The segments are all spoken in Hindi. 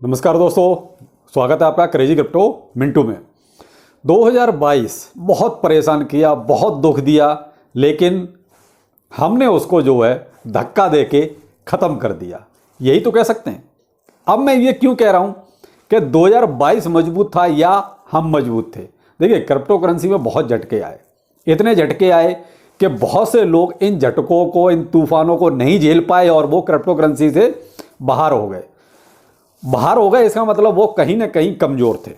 नमस्कार दोस्तों, स्वागत है आपका क्रेजी क्रिप्टो मिंटू में। 2022 बहुत परेशान किया, बहुत दुख दिया, लेकिन हमने उसको जो है धक्का देके ख़त्म कर दिया, यही तो कह सकते हैं। अब मैं ये क्यों कह रहा हूँ कि 2022 मजबूत था या हम मजबूत थे। देखिए, क्रिप्टो करेंसी में बहुत झटके आए, इतने झटके आए कि बहुत से लोग इन झटकों को, इन तूफानों को नहीं झेल पाए और वो क्रिप्टो करेंसी से बाहर हो गए। इसका मतलब वो कहीं ना कहीं कमज़ोर थे।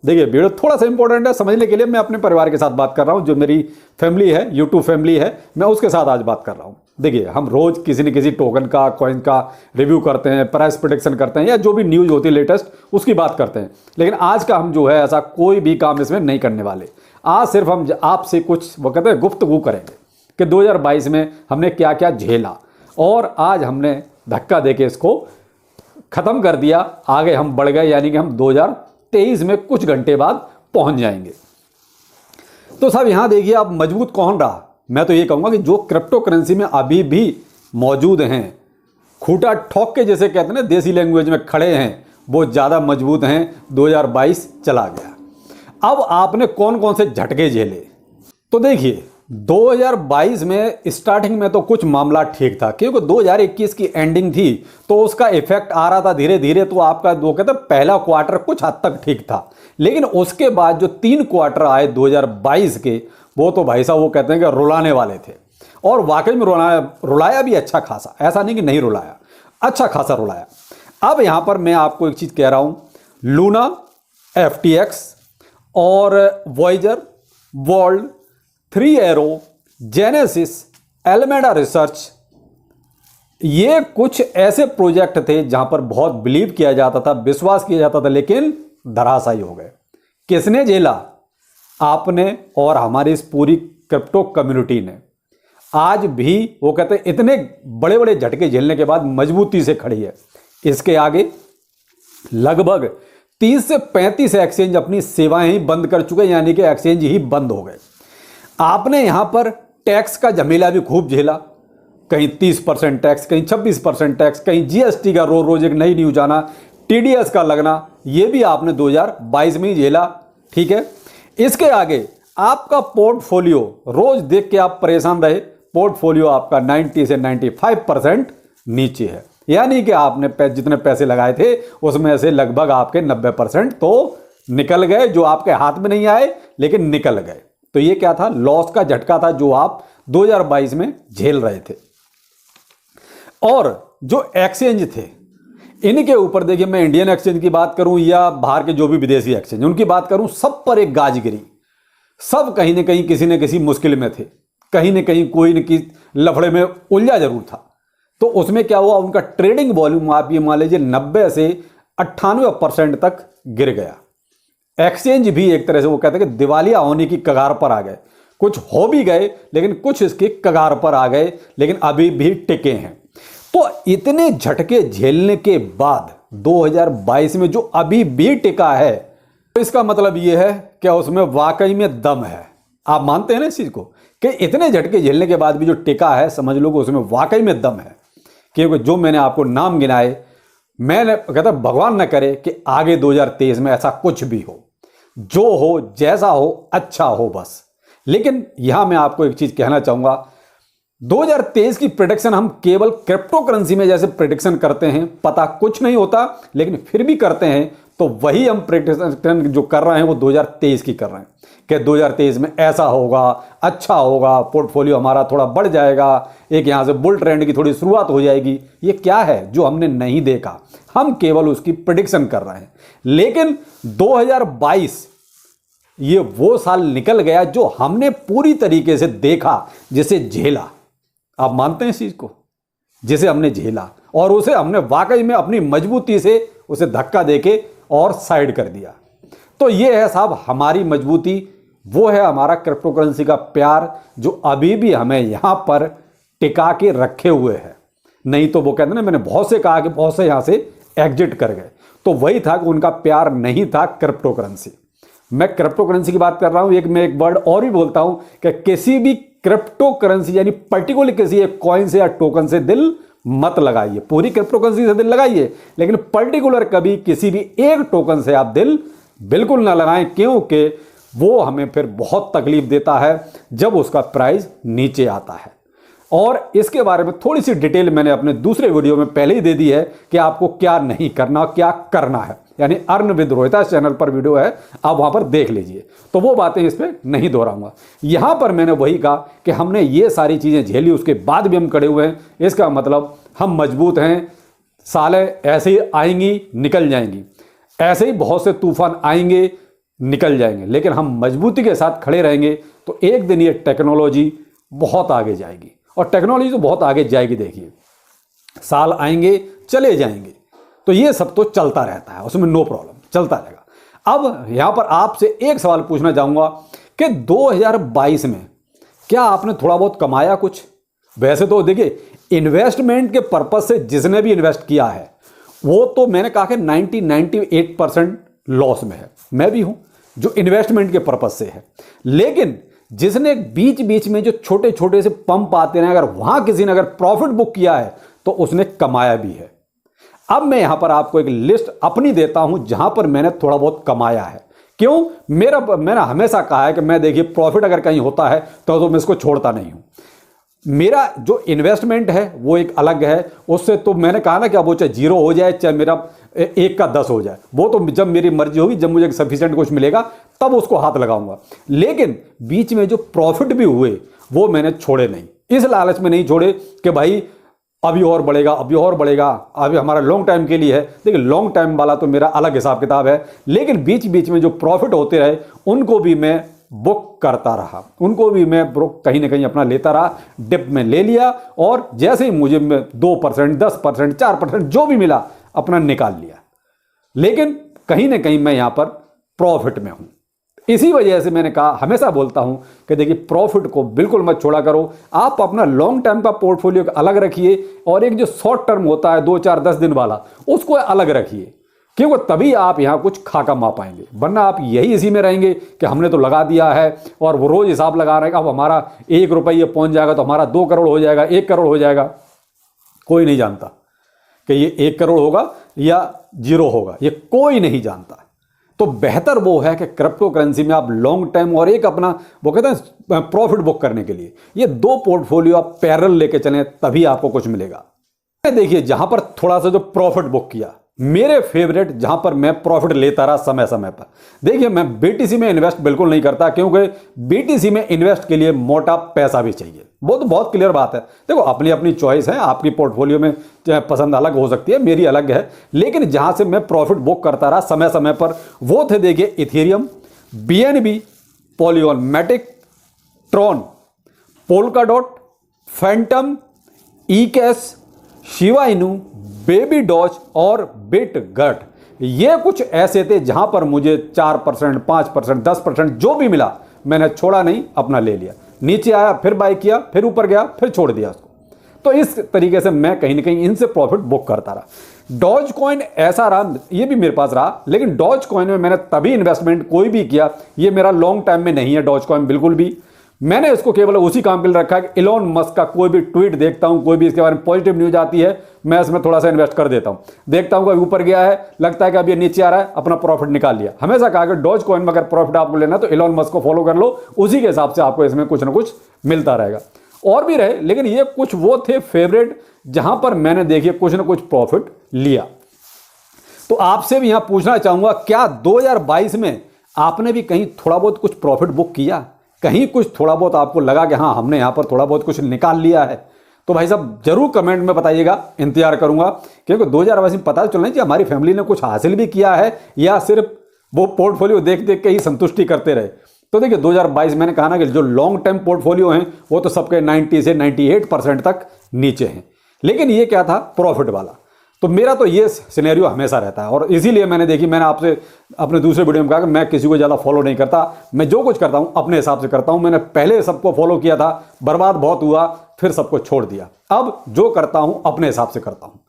देखिए, वीडियो थोड़ा सा इंपॉर्टेंट है समझने के लिए। मैं अपने परिवार के साथ बात कर रहा हूँ, जो मेरी फैमिली है, यूट्यूब फैमिली है, मैं उसके साथ आज बात कर रहा हूँ। देखिए, हम रोज़ किसी न किसी टोकन का, कॉइन का रिव्यू करते हैं, प्राइस प्रेडिक्शन करते हैं, या जो भी न्यूज़ होती है लेटेस्ट उसकी बात करते हैं। लेकिन आज का हम जो है ऐसा कोई भी काम इसमें नहीं करने वाले। आज सिर्फ हम आपसे कुछ वो कहते हैं गुफ्तगू करेंगे कि 2022 में हमने क्या क्या झेला और आज हमने धक्का देके इसको ख़त्म कर दिया। आगे हम बढ़ गए, यानी कि हम 2023 में कुछ घंटे बाद पहुंच जाएंगे। तो साहब यहाँ देखिए, अब मजबूत कौन रहा। मैं तो ये कहूँगा कि जो क्रिप्टो करेंसी में अभी भी मौजूद हैं, खूंटा ठोक के जैसे कहते हैं ना देसी लैंग्वेज में खड़े हैं, वो ज़्यादा मजबूत हैं। 2022 चला गया। अब आपने कौन कौन से झटके झेले, तो देखिए 2022 में स्टार्टिंग में तो कुछ मामला ठीक था, क्योंकि 2021 की एंडिंग थी तो उसका इफेक्ट आ रहा था धीरे धीरे। तो आपका वो कहते हैं पहला क्वार्टर कुछ हद तक ठीक था, लेकिन उसके बाद जो 3 क्वार्टर आए 2022 के, वो तो भाई साहब वो कहते हैं कि रुलाने वाले थे। और वाकई में रुलाया भी अच्छा खासा, ऐसा नहीं कि नहीं रुलाया, अच्छा खासा रुलाया। अब यहां पर मैं आपको एक चीज़ कह रहा हूं, लूना, FTX और Voyager, world, 3 arrow, Genesis, Alameda Research, ये कुछ ऐसे प्रोजेक्ट थे जहां पर बहुत बिलीव किया जाता था, विश्वास किया जाता था, लेकिन धराशायी हो गए। किसने झेला? आपने और हमारी इस पूरी क्रिप्टो कम्युनिटी ने। आज भी वो कहते हैं इतने बड़े बड़े झटके झेलने के बाद मजबूती से खड़ी है। इसके आगे लगभग 30 से 35 एक्सचेंज अपनी सेवाएं ही बंद कर चुके हैं, यानी कि एक्सचेंज ही बंद हो गए। आपने यहां पर टैक्स का झमेला भी खूब झेला, कहीं 30% टैक्स, कहीं 26% टैक्स, कहीं GST का रोज एक नई न्यूज आना, TDS का लगना, यह भी आपने 2022 में ही झेला। ठीक है, इसके आगे आपका पोर्टफोलियो, रोज देख के आप परेशान रहे, पोर्टफोलियो आपका 90 से 95% नीचे है, यानी कि आपने जितने पैसे लगाए थे उसमें से लगभग आपके 90% तो निकल गए, जो आपके हाथ में नहीं आए लेकिन निकल गए। तो ये क्या था? लॉस का झटका था जो आप 2022 में झेल रहे थे। और जो एक्सचेंज थे, इनके ऊपर देखिए, मैं इंडियन एक्सचेंज की बात करूं या बाहर के जो भी विदेशी एक्सचेंज उनकी बात करूं, सब पर एक गाज गिरी। सब कहीं ना कहीं किसी न किसी मुश्किल में थे, कहीं ना कहीं कोई न किसी लफड़े में उलझा जरूर था। तो उसमें क्या हुआ, उनका ट्रेडिंग वॉल्यूम आप ये मान लीजिए 90 से 98% तक गिर गया। एक्सचेंज भी एक तरह से वो कहते हैं कि दिवालिया होने की कगार पर आ गए। कुछ हो भी गए, लेकिन कुछ इसकी कगार पर आ गए, लेकिन अभी भी टिके हैं। तो इतने झटके झेलने के बाद 2022 में जो अभी भी टिका है, तो इसका मतलब यह है कि उसमें वाकई में दम है। आप मानते हैं ना इस चीज को, कि इतने झटके झेलने के बाद भी जो टिका है, समझ लो कि उसमें वाकई में दम है। क्योंकि जो मैंने आपको नाम गिनाए, मैं कहता भगवान न करे कि आगे 2023 में ऐसा कुछ भी हो, जो हो जैसा हो अच्छा हो बस। लेकिन यहां मैं आपको एक चीज कहना चाहूंगा, 2023 की प्रेडिक्शन हम केवल क्रिप्टो करेंसी में जैसे प्रेडिक्शन करते हैं, पता कुछ नहीं होता लेकिन फिर भी करते हैं, तो वही हम प्रेडिक्शन जो कर रहे हैं वो 2023 की कर रहे हैं कि 2023 में ऐसा होगा, अच्छा होगा, पोर्टफोलियो हमारा थोड़ा बढ़ जाएगा, एक यहां से बुल ट्रेंड की थोड़ी शुरुआत हो जाएगी। ये क्या है जो हमने नहीं देखा, हम केवल उसकी प्रेडिक्शन कर रहे हैं। लेकिन 2022 ये वो साल निकल गया जो हमने पूरी तरीके से देखा, जिसे झेला। आप मानते हैं इस चीज को, जिसे हमने झेला और उसे हमने वाकई में अपनी मजबूती से उसे धक्का देके और साइड कर दिया। तो ये है साहब हमारी मजबूती, वो है हमारा क्रिप्टो करेंसी का प्यार, जो अभी भी हमें यहां पर टिका के रखे हुए है। नहीं तो वो कहते हैं ना, मैंने बहुत से कहा कि बहुत से यहां से एग्जिट कर गए, तो वही था कि उनका प्यार नहीं था क्रिप्टो करेंसी। मैं क्रिप्टो करेंसी की बात कर रहा हूं। मैं एक वर्ड और भी बोलता हूं कि किसी भी क्रिप्टो करेंसी यानी पर्टिकुलर किसी एक कॉइन से या टोकन से दिल मत लगाइए। पूरी क्रिप्टो करेंसी से दिल लगाइए, लेकिन पर्टिकुलर कभी किसी भी एक टोकन से आप दिल बिल्कुल ना लगाएं, क्योंकि वो हमें फिर बहुत तकलीफ देता है जब उसका प्राइस नीचे आता है। और इसके बारे में थोड़ी सी डिटेल मैंने अपने दूसरे वीडियो में पहले ही दे दी है कि आपको क्या नहीं करना, क्या करना है, यानी अर्न विद रोहिता चैनल पर वीडियो है, आप वहां पर देख लीजिए। तो वो बातें इस पर नहीं दोहराऊंगा। यहां पर मैंने वही कहा कि हमने ये सारी चीजें झेली, उसके बाद भी हम खड़े हुए हैं, इसका मतलब हम मजबूत हैं। सालें ऐसे ही आएंगी निकल जाएंगी, ऐसे ही बहुत से तूफान आएंगे निकल जाएंगे, लेकिन हम मजबूती के साथ खड़े रहेंगे तो एक दिन ये टेक्नोलॉजी बहुत आगे जाएगी। और टेक्नोलॉजी तो बहुत आगे जाएगी, देखिए साल आएंगे चले जाएंगे, तो ये सब तो चलता रहता है, उसमें नो प्रॉब्लम, चलता रहेगा। अब यहां पर आपसे एक सवाल पूछना चाहूंगा कि 2022 में क्या आपने थोड़ा बहुत कमाया कुछ? वैसे तो देखिए, इन्वेस्टमेंट के पर्पज से जिसने भी इन्वेस्ट किया है वो तो मैंने कहा कि 98% लॉस में है। मैं भी हूं जो इन्वेस्टमेंट के पर्पज से है, लेकिन जिसने बीच बीच में जो छोटे छोटे से पंप आते हैं, अगर वहां किसी ने अगर प्रॉफिट बुक किया है तो उसने कमाया भी है। अब मैं यहां पर आपको एक लिस्ट अपनी देता हूं जहां पर मैंने थोड़ा बहुत कमाया है। क्यों? मैंने हमेशा कहा है कि मैं देखिए प्रॉफिट अगर कहीं होता है तो मैं इसको छोड़ता नहीं हूं। मेरा जो इन्वेस्टमेंट है वो एक अलग है, उससे तो मैंने कहा ना कि अब वो चाहे 0 हो जाए चाहे मेरा 1 का 10 हो जाए, वो तो जब मेरी मर्जी होगी, जब मुझे सफिशिएंट कुछ मिलेगा तब उसको हाथ लगाऊंगा। लेकिन बीच में जो प्रॉफिट भी हुए वो मैंने छोड़े नहीं, इस लालच में नहीं छोड़े कि भाई अभी और बढ़ेगा, अभी और बढ़ेगा, अभी हमारा लॉन्ग टाइम के लिए है। देखिए लॉन्ग टाइम वाला तो मेरा अलग हिसाब किताब है, लेकिन बीच बीच में जो प्रॉफिट होते रहे उनको भी मैं बुक करता रहा, उनको भी मैं बुक कहीं ना कहीं अपना लेता रहा, डिप में ले लिया, और जैसे ही मुझे 2%, 10%, 4% जो भी मिला अपना निकाल लिया। लेकिन कहीं ना कहीं मैं यहां पर प्रॉफिट में हूं। इसी वजह से मैंने कहा, हमेशा बोलता हूं कि देखिए प्रॉफिट को बिल्कुल मत छोड़ा करो। आप अपना लॉन्ग टर्म का पोर्टफोलियो अलग रखिए और एक जो शॉर्ट टर्म होता है 2, 4, 10 दिन वाला उसको अलग रखिए, क्योंकि तभी आप यहां कुछ खाका मा पाएंगे। वरना आप यही इसी में रहेंगे कि हमने तो लगा दिया है और वो रोज हिसाब लगा रहे हैं, अब हमारा 1 रुपये पहुंच जाएगा तो हमारा 2 करोड़ हो जाएगा, 1 करोड़ हो जाएगा। कोई नहीं जानता कि ये 1 करोड़ होगा या 0 होगा, ये कोई नहीं जानता। तो बेहतर वो है कि क्रिप्टो करेंसी में आप लॉन्ग टाइम और एक अपना वो कहते हैं प्रॉफिट बुक करने के लिए ये 2 पोर्टफोलियो आप पैरेलल लेके चलें, तभी आपको कुछ मिलेगा। देखिए जहां पर थोड़ा सा जो प्रॉफिट बुक किया, मेरे फेवरेट जहां पर मैं प्रॉफिट लेता रहा समय समय पर। देखिए मैं बीटीसी में इन्वेस्ट बिल्कुल नहीं करता, क्योंकि बीटीसी में इन्वेस्ट के लिए मोटा पैसा भी चाहिए। वो तो बहुत क्लियर बात है। देखो अपनी अपनी चॉइस है, आपकी पोर्टफोलियो में पसंद अलग हो सकती है, मेरी अलग है, लेकिन जहां से मैं प्रॉफिट बुक करता रहा समय समय पर वो थे, देखिए Ethereum, BNB, Polygon Matic, Tron, Polkadot, Fantom, eCash, Shiba Inu, Baby Doge और बिटगट। ये कुछ ऐसे थे जहां पर मुझे 4%, 5%, 10% जो भी मिला मैंने छोड़ा नहीं, अपना ले लिया। नीचे आया फिर बाय किया, फिर ऊपर गया फिर छोड़ दिया उसको। तो इस तरीके से मैं कहीं ना कहीं इनसे प्रॉफिट बुक करता रहा। डॉज कॉइन ऐसा रहा, ये भी मेरे पास रहा, लेकिन डॉज कॉइन में मैंने तभी इन्वेस्टमेंट कोई भी किया, ये मेरा लॉन्ग टाइम में नहीं है डॉज कॉइन बिल्कुल भी। मैंने इसको केवल उसी काम के लिए रखा है कि इलॉन मस्क का कोई भी ट्वीट देखता हूं, कोई भी इसके बारे में पॉजिटिव न्यूज आती है, मैं इसमें थोड़ा सा इन्वेस्ट कर देता हूं। देखता हूं कि ऊपर गया है, लगता है कि अब ये नीचे आ रहा है, अपना प्रॉफिट निकाल लिया। हमेशा कहा कि डॉज कॉइन में अगर प्रॉफिट आपको लेना तो इलॉन मस्क को फॉलो कर लो, उसी के हिसाब से आपको इसमें कुछ ना कुछ मिलता रहेगा। और भी रहे, लेकिन ये कुछ वो थे फेवरेट जहां पर मैंने देखिए कुछ ना कुछ प्रॉफिट लिया। तो आपसे भी यहां पूछना चाहूंगा, क्या 2022 में आपने भी कहीं थोड़ा बहुत कुछ प्रॉफिट बुक किया? कहीं कुछ थोड़ा बहुत आपको लगा कि हाँ हमने यहां पर थोड़ा बहुत कुछ निकाल लिया है? तो भाई साहब जरूर कमेंट में बताइएगा, इंतजार करूंगा, क्योंकि 2022 में पता चलना चाहिए हमारी फैमिली ने कुछ हासिल भी किया है या सिर्फ वो पोर्टफोलियो देख देख के ही संतुष्टि करते रहे। तो देखिए 2022 मैंने कहा ना कि जो लॉन्ग टर्म पोर्टफोलियो हैं वो तो सबके 90 से 98% तक नीचे हैं, लेकिन ये क्या था प्रॉफिट वाला। तो मेरा तो ये सिनेरियो हमेशा रहता है, और इसीलिए मैंने आपसे अपने दूसरे वीडियो में कहा कि मैं किसी को ज़्यादा फॉलो नहीं करता, मैं जो कुछ करता हूँ अपने हिसाब से करता हूँ। मैंने पहले सबको फॉलो किया था, बर्बाद बहुत हुआ, फिर सबको छोड़ दिया। अब जो करता हूँ अपने हिसाब से करता हूँ,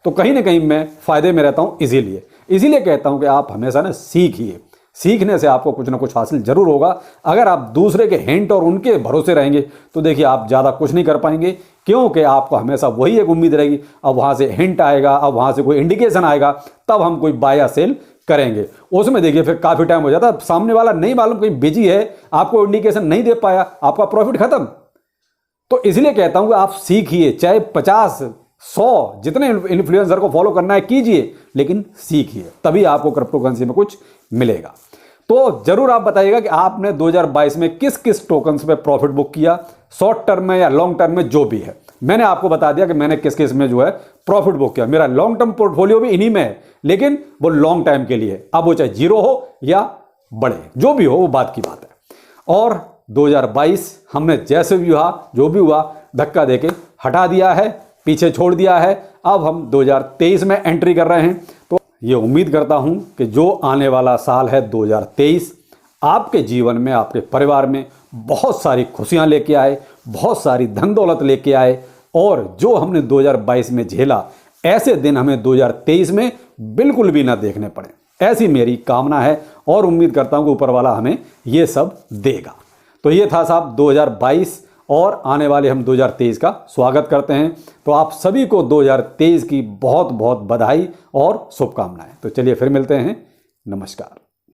तो कहीं ना कहीं मैं फायदे में रहता हूँ। इसीलिए कहता हूँ कि आप हमेशा ना सीखिए, सीखने से आपको कुछ ना कुछ हासिल जरूर होगा। अगर आप दूसरे के हिंट और उनके भरोसे रहेंगे तो देखिए आप ज़्यादा कुछ नहीं कर पाएंगे, क्योंकि आपको हमेशा वही एक उम्मीद रहेगी, अब वहाँ से हिंट आएगा, अब वहाँ से कोई इंडिकेशन आएगा, तब हम कोई बाय या सेल करेंगे। उसमें देखिए फिर काफ़ी टाइम हो जाता है, सामने वाला नहीं मालूम कहीं बिजी है, आपको इंडिकेशन नहीं दे पाया, आपका प्रॉफिट खत्म। तो इसलिए कहता हूं कि आप सीखिए, चाहे 50 100 जितने इन्फ्लुएंसर को फॉलो करना है कीजिए, लेकिन सीखिए, तभी आपको क्रिप्टो करेंसी में कुछ मिलेगा। तो जरूर आप बताइएगा कि आपने 2022 में किस किस टोकन्स पे प्रॉफिट बुक किया, शॉर्ट टर्म में या लॉन्ग टर्म में, जो भी है। मैंने आपको बता दिया कि मैंने किस किस में जो है प्रॉफिट बुक किया। मेरा लॉन्ग टर्म पोर्टफोलियो भी इन्हीं में है, लेकिन वो लॉन्ग टाइम के लिए, अब वो चाहे जीरो हो या बढ़े, जो भी हो वो बात की बात है। और 2022 हमने जैसे भी हुआ, जो भी हुआ, धक्का देके हटा दिया है, पीछे छोड़ दिया है। अब हम 2023 में एंट्री कर रहे हैं। तो ये उम्मीद करता हूं कि जो आने वाला साल है 2023, आपके जीवन में, आपके परिवार में बहुत सारी खुशियां लेके आए, बहुत सारी धन दौलत लेके आए, और जो हमने 2022 में झेला, ऐसे दिन हमें 2023 में बिल्कुल भी ना देखने पड़े, ऐसी मेरी कामना है। और उम्मीद करता हूं कि ऊपर वाला हमें ये सब देगा। तो ये था साहब 2022, और आने वाले हम 2023 का स्वागत करते हैं। तो आप सभी को 2023 की बहुत बहुत बधाई और शुभकामनाएं। तो चलिए फिर मिलते हैं, नमस्कार।